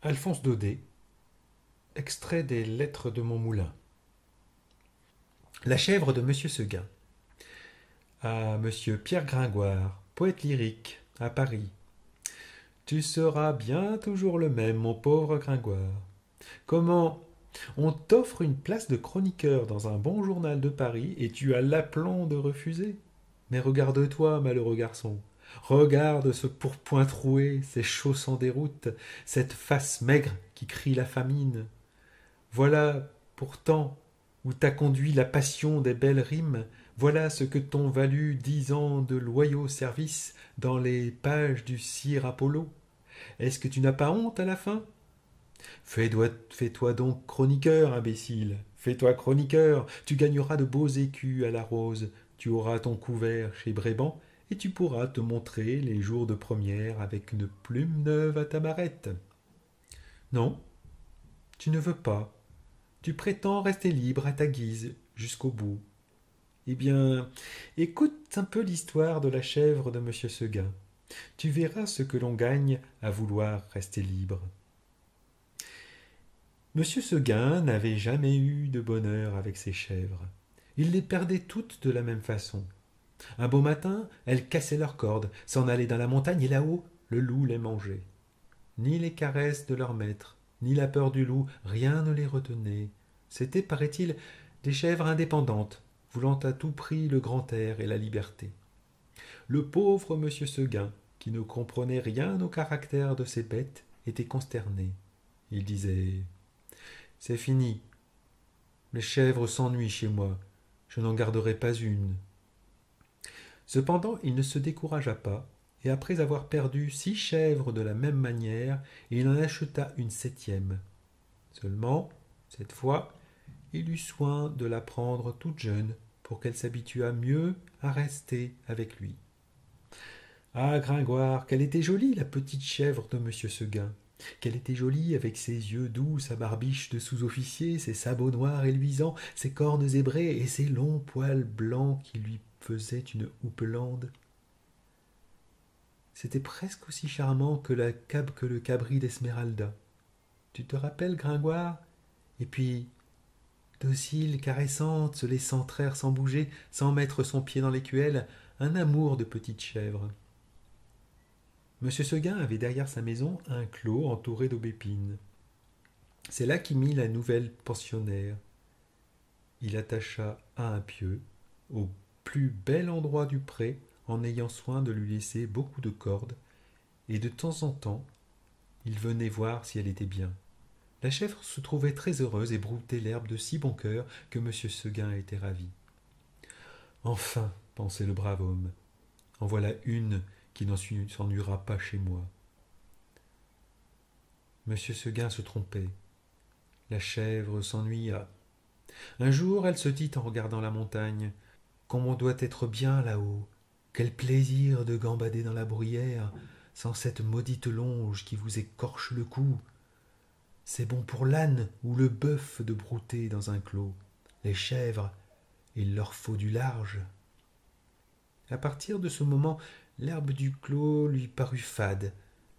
Alphonse Daudet, extrait des Lettres de mon moulin. La chèvre de Monsieur Seguin. À Monsieur Pierre Gringoire, poète lyrique, à Paris. Tu seras bien toujours le même, mon pauvre Gringoire. Comment? On t'offre une place de chroniqueur dans un bon journal de Paris et tu as l'aplomb de refuser. Mais regarde-toi, malheureux garçon. Regarde ce pourpoint troué, ces chausses en déroute, cette face maigre qui crie la famine. Voilà pourtant où t'a conduit la passion des belles rimes, voilà ce que t'ont valu 10 ans de loyaux services dans les pages du sire Apollo. Est-ce que tu n'as pas honte à la fin? Fais-toi donc chroniqueur, imbécile. Fais-toi chroniqueur, tu gagneras de beaux écus à la rose, tu auras ton couvert chez Bréban, et tu pourras te montrer les jours de première avec une plume neuve à ta marette. Non, tu ne veux pas. Tu prétends rester libre à ta guise jusqu'au bout. Eh bien, écoute un peu l'histoire de la chèvre de monsieur Seguin. Tu verras ce que l'on gagne à vouloir rester libre. Monsieur Seguin n'avait jamais eu de bonheur avec ses chèvres. Il les perdait toutes de la même façon. Un beau matin, elles cassaient leurs cordes, s'en allaient dans la montagne et là-haut, le loup les mangeait. Ni les caresses de leur maître, ni la peur du loup, rien ne les retenait. C'étaient, paraît-il, des chèvres indépendantes, voulant à tout prix le grand air et la liberté. Le pauvre monsieur Seguin, qui ne comprenait rien au caractère de ces bêtes, était consterné. Il disait: c'est fini. Les chèvres s'ennuient chez moi. Je n'en garderai pas une. Cependant, il ne se découragea pas, et après avoir perdu 6 chèvres de la même manière, il en acheta une 7e. Seulement, cette fois, il eut soin de la prendre toute jeune, pour qu'elle s'habituât mieux à rester avec lui. Ah, Gringoire, qu'elle était jolie, la petite chèvre de monsieur Seguin. Qu'elle était jolie, avec ses yeux doux, sa barbiche de sous-officier, ses sabots noirs et luisants, ses cornes zébrées et ses longs poils blancs qui lui faisaient une houppelande. C'était presque aussi charmant que le cabri d'Esmeralda. Tu te rappelles, Gringoire? Et puis, docile, caressante, se laissant traire sans bouger, sans mettre son pied dans l'écuelle, un amour de petite chèvre. Monsieur Seguin avait derrière sa maison un clos entouré d'aubépines. C'est là qu'y mit la nouvelle pensionnaire. Il attacha à un pieu, au plus bel endroit du pré, en ayant soin de lui laisser beaucoup de cordes, et de temps en temps, il venait voir si elle était bien. La chèvre se trouvait très heureuse et broutait l'herbe de si bon cœur que monsieur Seguin était ravi. Enfin, pensait le brave homme, en voilà une qui n'en s'ennuiera pas chez moi. Monsieur Seguin se trompait. La chèvre s'ennuya. Un jour, elle se dit en regardant la montagne: comme on doit être bien là-haut. Quel plaisir de gambader dans la bruyère, sans cette maudite longe qui vous écorche le cou. C'est bon pour l'âne ou le bœuf de brouter dans un clos. Les chèvres, il leur faut du large. À partir de ce moment, l'herbe du clos lui parut fade,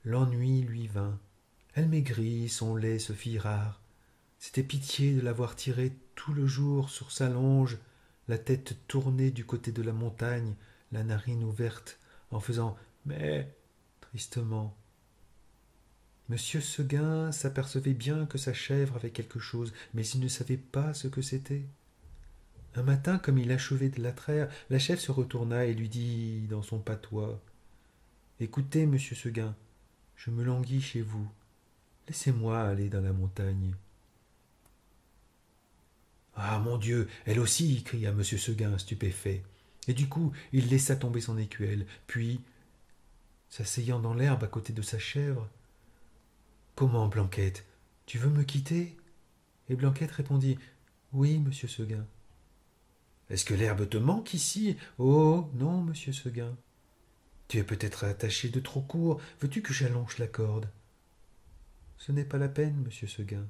l'ennui lui vint. Elle maigrit, son lait se fit rare. C'était pitié de l'avoir tirée tout le jour sur sa longe, la tête tournée du côté de la montagne, la narine ouverte, en faisant mais tristement. Monsieur Seguin s'apercevait bien que sa chèvre avait quelque chose, mais il ne savait pas ce que c'était. Un matin, comme il achevait de la traire, la chèvre se retourna et lui dit dans son patois: écoutez, monsieur Seguin, je me languis chez vous. Laissez-moi aller dans la montagne. Ah, mon Dieu, elle aussi, cria monsieur Seguin, stupéfait. Et du coup, il laissa tomber son écuelle, puis, s'asseyant dans l'herbe à côté de sa chèvre: comment, Blanquette, tu veux me quitter? Et Blanquette répondit: oui, monsieur Seguin. Est-ce que l'herbe te manque ici? Oh, non, monsieur Seguin. Tu es peut-être attaché de trop court. Veux-tu que j'allonge la corde? Ce n'est pas la peine, monsieur Seguin.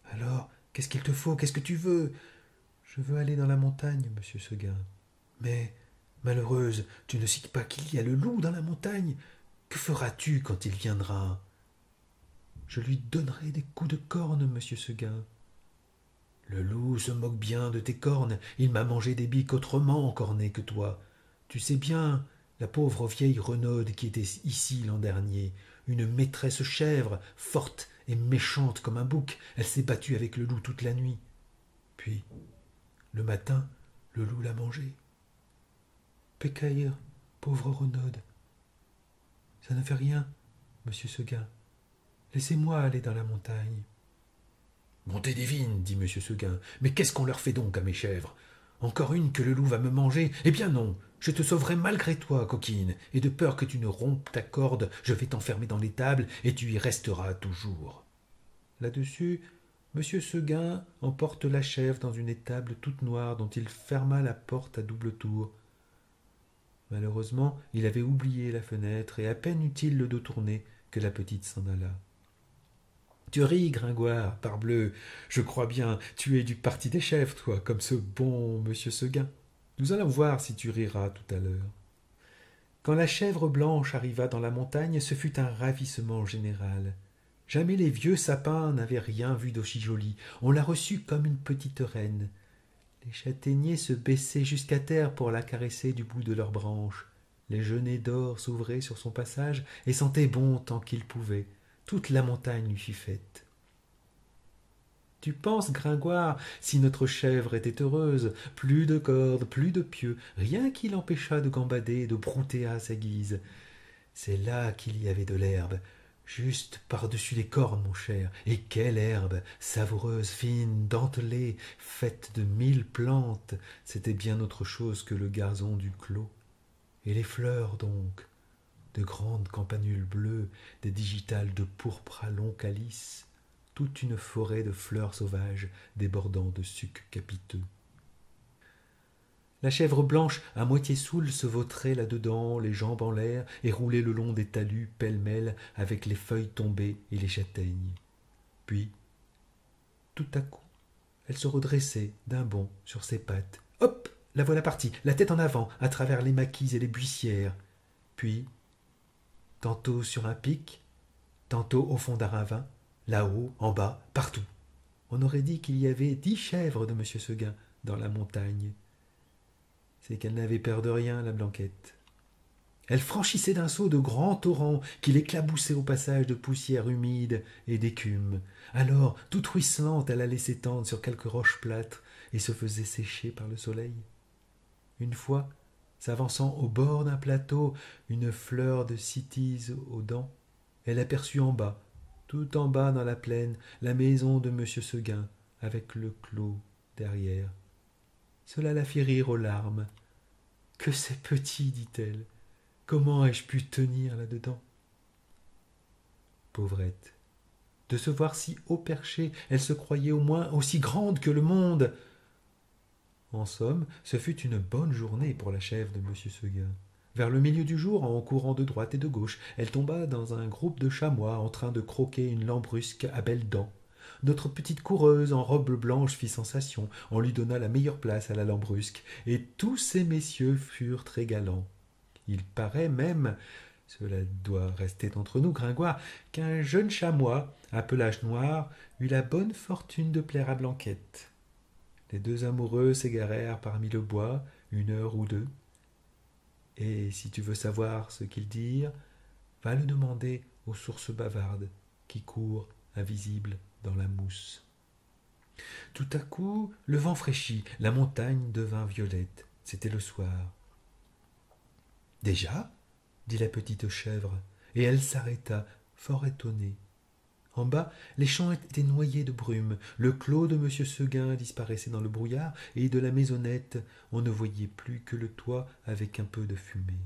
Alors, qu'est-ce qu'il te faut? Qu'est-ce que tu veux? Je veux aller dans la montagne, monsieur Seguin. Mais, malheureuse, tu ne sais pas qu'il y a le loup dans la montagne. Que feras-tu quand il viendra? je lui donnerai des coups de corne, monsieur Seguin. Le loup se moque bien de tes cornes, il m'a mangé des biques autrement encornées que toi. Tu sais bien, la pauvre vieille Renaude qui était ici l'an dernier, une maîtresse chèvre, forte et méchante comme un bouc, elle s'est battue avec le loup toute la nuit. Puis, le matin, le loup l'a mangée. Pécaïr, pauvre Renaude. Ça ne fait rien, monsieur Seguin. Laissez-moi aller dans la montagne. Montée divine, dit monsieur Seguin, mais qu'est-ce qu'on leur fait donc à mes chèvres? Encore une que le loup va me manger? Eh bien non, je te sauverai malgré toi, coquine, et de peur que tu ne rompes ta corde, je vais t'enfermer dans l'étable, et tu y resteras toujours. Là-dessus, monsieur Seguin emporte la chèvre dans une étable toute noire dont il ferma la porte à double tour. Malheureusement, il avait oublié la fenêtre, et à peine eut-il le dos tourné que la petite s'en alla. Tu ris, Gringoire, parbleu, je crois bien, tu es du parti des chèvres, toi, comme ce bon monsieur Seguin. Nous allons voir si tu riras tout à l'heure. Quand la chèvre blanche arriva dans la montagne, ce fut un ravissement général. Jamais les vieux sapins n'avaient rien vu d'aussi joli. On la reçut comme une petite reine. Les châtaigniers se baissaient jusqu'à terre pour la caresser du bout de leurs branches. Les genêts d'or s'ouvraient sur son passage et sentaient bon tant qu'ils pouvaient. Toute la montagne lui fit fête. Tu penses, Gringoire, si notre chèvre était heureuse, plus de cordes, plus de pieux, rien qui l'empêchât de gambader et de brouter à sa guise. C'est là qu'il y avait de l'herbe, juste par-dessus les cornes, mon cher. Et quelle herbe, savoureuse, fine, dentelée, faite de 1000 plantes. C'était bien autre chose que le gazon du clos. Et les fleurs, donc, de grandes campanules bleues, des digitales de pourpre à longs calices, toute une forêt de fleurs sauvages débordant de sucs capiteux. La chèvre blanche, à moitié saoule, se vautrait là-dedans, les jambes en l'air, et roulait le long des talus pêle-mêle avec les feuilles tombées et les châtaignes. Puis, tout à coup, elle se redressait d'un bond sur ses pattes. Hop! La voilà partie, la tête en avant, à travers les maquis et les buissières. Puis, tantôt sur un pic, tantôt au fond d'un ravin, là-haut, en bas, partout. On aurait dit qu'il y avait 10 chèvres de monsieur Seguin dans la montagne. C'est qu'elle n'avait peur de rien, la Blanquette. Elle franchissait d'un saut de grands torrents qui l'éclaboussaient au passage de poussière humide et d'écume. Alors, toute ruisselante, elle allait s'étendre sur quelques roches plates et se faisait sécher par le soleil. Une fois, s'avançant au bord d'un plateau, une fleur de cytise aux dents, elle aperçut en bas, tout en bas dans la plaine, la maison de monsieur Seguin, avec le clos derrière. Cela la fit rire aux larmes. « Que c'est petit, dit-elle. Comment ai-je pu tenir là-dedans ?» Pauvrette. De se voir si haut perchée, elle se croyait au moins aussi grande que le monde. En somme, ce fut une bonne journée pour la chèvre de monsieur Seguin. Vers le milieu du jour, en courant de droite et de gauche, elle tomba dans un groupe de chamois en train de croquer une lambrusque à belles dents. Notre petite coureuse en robe blanche fit sensation. On lui donna la meilleure place à la lambrusque, et tous ces messieurs furent très galants. Il paraît même, cela doit rester entre nous, Gringoire, qu'un jeune chamois, à pelage noir, eut la bonne fortune de plaire à Blanquette. Les deux amoureux s'égarèrent parmi le bois 1 heure ou 2. Et si tu veux savoir ce qu'ils dirent, va le demander aux sources bavardes qui courent invisibles dans la mousse. Tout à coup, le vent fraîchit, la montagne devint violette. C'était le soir. « Déjà ?» dit la petite chèvre, et elle s'arrêta, fort étonnée. En bas, les champs étaient noyés de brume, le clos de monsieur Seguin disparaissait dans le brouillard, et de la maisonnette, on ne voyait plus que le toit avec un peu de fumée.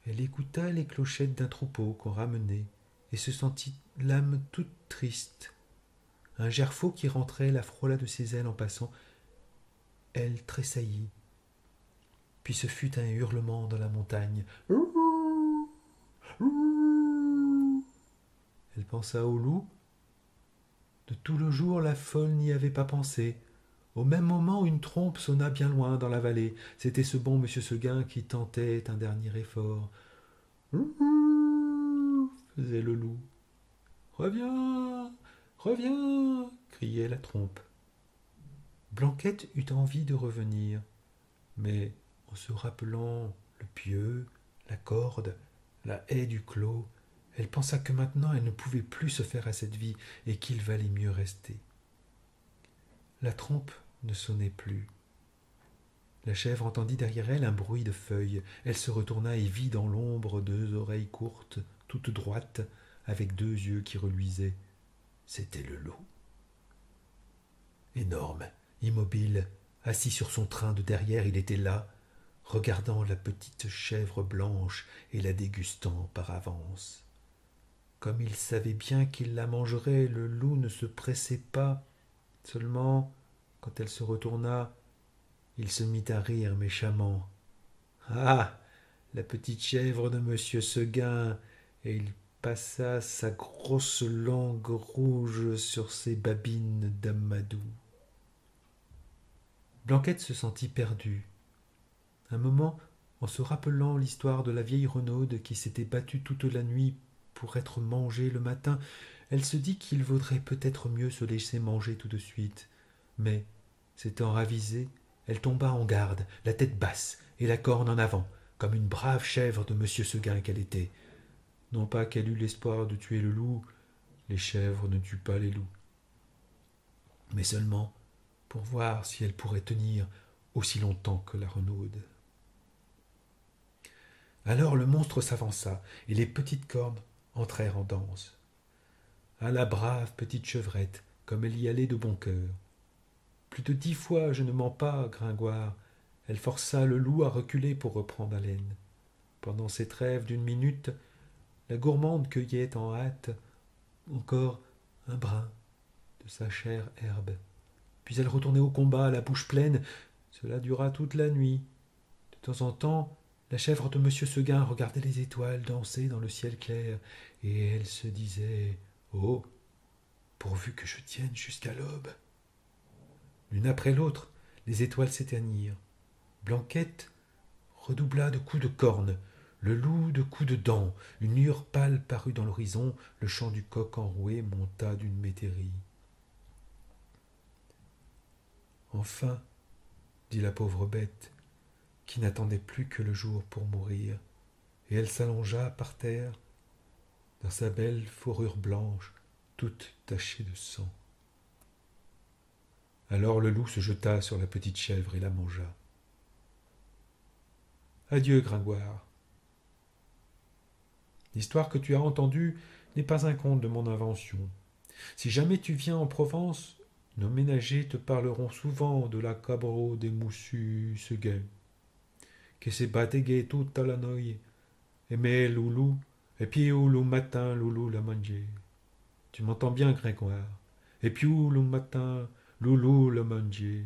Elle écouta les clochettes d'un troupeau qu'on ramenait, et se sentit l'âme toute triste. Un gerfaut qui rentrait la frôla de ses ailes en passant. Elle tressaillit. Puis ce fut un hurlement dans la montagne. Elle pensa au loup. De tout le jour, la folle n'y avait pas pensé. Au même moment, une trompe sonna bien loin dans la vallée. C'était ce bon monsieur Seguin qui tentait un dernier effort. Faisait le loup. Reviens, reviens, criait la trompe. Blanquette eut envie de revenir, mais en se rappelant le pieu, la corde, la haie du clos, elle pensa que maintenant elle ne pouvait plus se faire à cette vie et qu'il valait mieux rester. La trompe ne sonnait plus. La chèvre entendit derrière elle un bruit de feuilles. Elle se retourna et vit dans l'ombre 2 oreilles courtes, toutes droites, avec 2 yeux qui reluisaient. C'était le loup. Énorme, immobile, assis sur son train de derrière, il était là, regardant la petite chèvre blanche et la dégustant par avance. Comme il savait bien qu'il la mangerait, le loup ne se pressait pas. Seulement, quand elle se retourna, il se mit à rire méchamment. Ah, la petite chèvre de monsieur Seguin. Et il passa sa grosse langue rouge sur ses babines d'amadou. Blanquette se sentit perdue. Un moment, en se rappelant l'histoire de la vieille renaude qui s'était battue toute la nuit pour être mangée le matin, elle se dit qu'il vaudrait peut-être mieux se laisser manger tout de suite. Mais, s'étant ravisée, elle tomba en garde, la tête basse et la corne en avant, comme une brave chèvre de monsieur Seguin qu'elle était. Non pas qu'elle eût l'espoir de tuer le loup, les chèvres ne tuent pas les loups, mais seulement pour voir si elle pourrait tenir aussi longtemps que la renaude. Alors le monstre s'avança, et les petites cornes entrèrent en danse. À la brave petite chevrette, comme elle y allait de bon cœur. Plus de 10 fois, je ne mens pas, Gringoire, elle força le loup à reculer pour reprendre haleine. Pendant ces trêves d'1 minute, la gourmande cueillait en hâte encore un brin de sa chère herbe. Puis elle retournait au combat, la bouche pleine. Cela dura toute la nuit. De temps en temps, la chèvre de monsieur Seguin regardait les étoiles danser dans le ciel clair, et elle se disait « Oh, pourvu que je tienne jusqu'à l'aube !» L'une après l'autre, les étoiles s'éteignirent. Blanquette redoubla de coups de corne, le loup de coups de dents. Une lueur pâle parut dans l'horizon, le chant du coq enroué monta d'une métairie. Enfin, dit la pauvre bête, qui n'attendait plus que le jour pour mourir, et elle s'allongea par terre dans sa belle fourrure blanche, toute tachée de sang. Alors le loup se jeta sur la petite chèvre et la mangea. Adieu, Gringoire. L'histoire que tu as entendue n'est pas un conte de mon invention. Si jamais tu viens en Provence, nos ménagers te parleront souvent de la cabro des moussus Seguin, que se battait toute la nuit, aimait Loulou, et puis où le matin Loulou l'a mangé. Tu m'entends bien, Gringoire? Et puis où le matin Loulou l'a mangé.